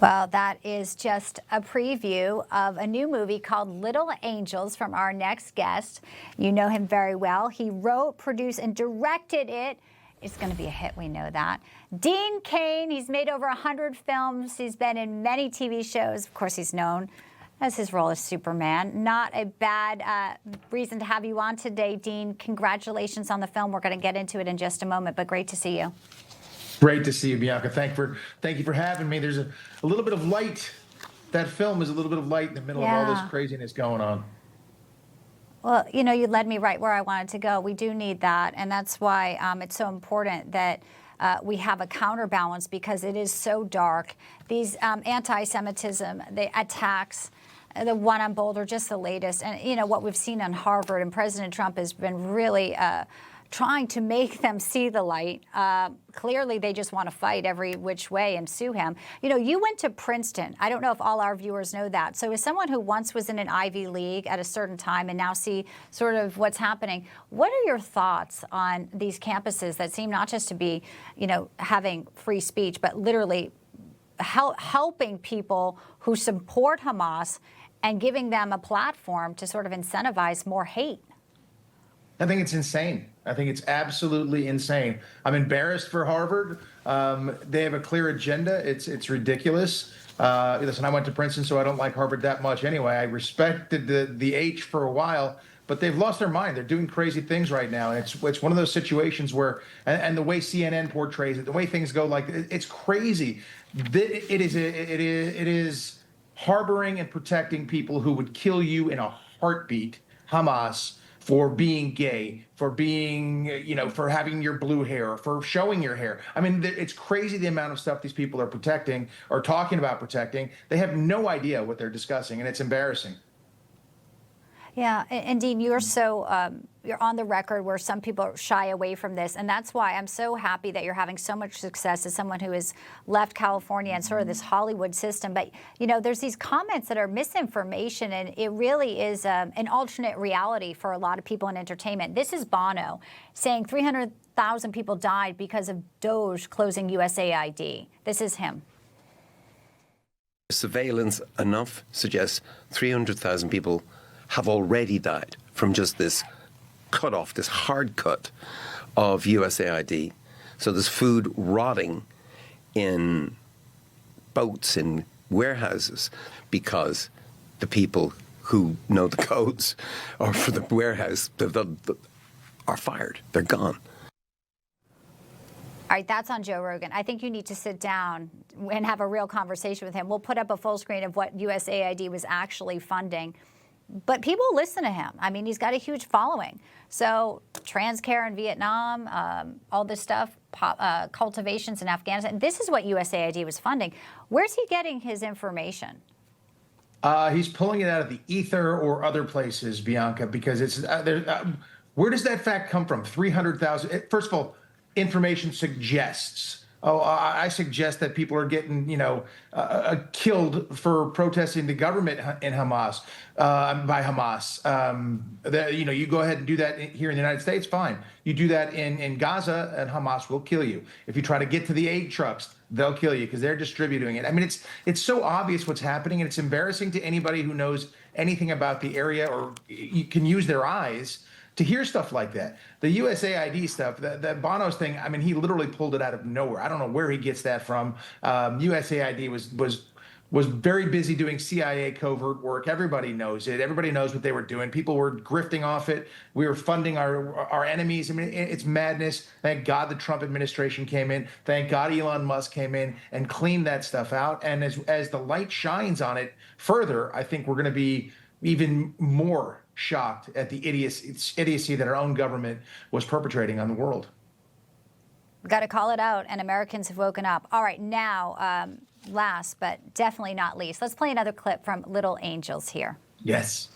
Well, that is just a preview of a new movie called Little Angels from our next guest. You know him very well. He wrote, produced, and directed it. It's going to be a hit, we know that. Dean Cain, he's made over 100 films. He's been in many TV shows. Of course, he's known as his role as Superman. Not a bad reason to have you on today, Dean. Congratulations on the film. We're going to get into it in just a moment, but great to see you. Great to see you, Bianca. Thank you for having me. There's a little bit of light. That film is a little bit of light in the middle of all this craziness going on. Well, you know, you led me right where I wanted to go. We do need that, and that's why it's so important that we have a counterbalance, because it is so dark. These anti-Semitism, the attacks, the one on Boulder, just the latest. And, you know, what we've seen on Harvard, and President Trump has been really trying to make them see the light. Clearly, they just want to fight every which way and sue him. You know, you went to Princeton. I don't know if all our viewers know that. So as someone who once was in an Ivy League at a certain time and now see sort of what's happening, what are your thoughts on these campuses that seem not just to be, you know, having free speech, but literally helping people who support Hamas and giving them a platform to sort of incentivize more hate? I think it's insane. I think it's absolutely insane. I'm embarrassed for Harvard. They have a clear agenda. It's ridiculous. Listen, I went to Princeton, so I don't like Harvard that much anyway. I respected the H for a while, but they've lost their mind. They're doing crazy things right now. And it's one of those situations where, and the way CNN portrays it, the way things go, like, it's crazy. It is harboring and protecting people who would kill you in a heartbeat, Hamas, for being gay, for being, you know, for having your blue hair, for showing your hair. I mean, it's crazy the amount of stuff these people are protecting or talking about protecting. They have no idea what they're discussing, and it's embarrassing. Yeah, and Dean, you're so you're on the record where some people shy away from this, and that's why I'm so happy that you're having so much success as someone who has left California and sort of this Hollywood system. But you know, there's these comments that are misinformation, and it really is an alternate reality for a lot of people in entertainment. This is Bono saying 300,000 people died because of Doge closing USAID. This is him. Surveillance enough suggests 300,000 people have already died from just this cut off, this hard cut of USAID. So there's food rotting in boats, in warehouses, because the people who know the codes or for the warehouse are fired. They're gone. All right, that's on Joe Rogan. I think you need to sit down and have a real conversation with him. We'll put up a full screen of what USAID was actually funding. But people listen to him. I mean, he's got a huge following. So TransCare in Vietnam, all this stuff, cultivations in Afghanistan. This is what USAID was funding. Where's he getting his information? He's pulling it out of the ether or other places, Bianca, because it's where does that fact come from? 300,000. First of all, information suggests. I suggest that people are getting, you know, killed for protesting the government in Hamas, by Hamas. You know, you go ahead and do that here in the United States, fine. You do that in Gaza, and Hamas will kill you. If you try to get to the aid trucks, they'll kill you because they're distributing it. I mean, it's so obvious what's happening, and it's embarrassing to anybody who knows anything about the area or you can use their eyes to hear stuff like that. The USAID stuff, that Bono's thing, I mean, he literally pulled it out of nowhere. I don't know where he gets that from. USAID was very busy doing CIA covert work. Everybody knows it. Everybody knows what they were doing. People were grifting off it. We were funding our enemies. I mean, it's madness. Thank God the Trump administration came in. Thank God Elon Musk came in and cleaned that stuff out. And as the light shines on it further, I think we're going to be even more shocked at the idiocy that our own government was perpetrating on the world. Got to call it out, and Americans have woken up. All right, now, last but definitely not least, let's play another clip from Little Angels here. Yes.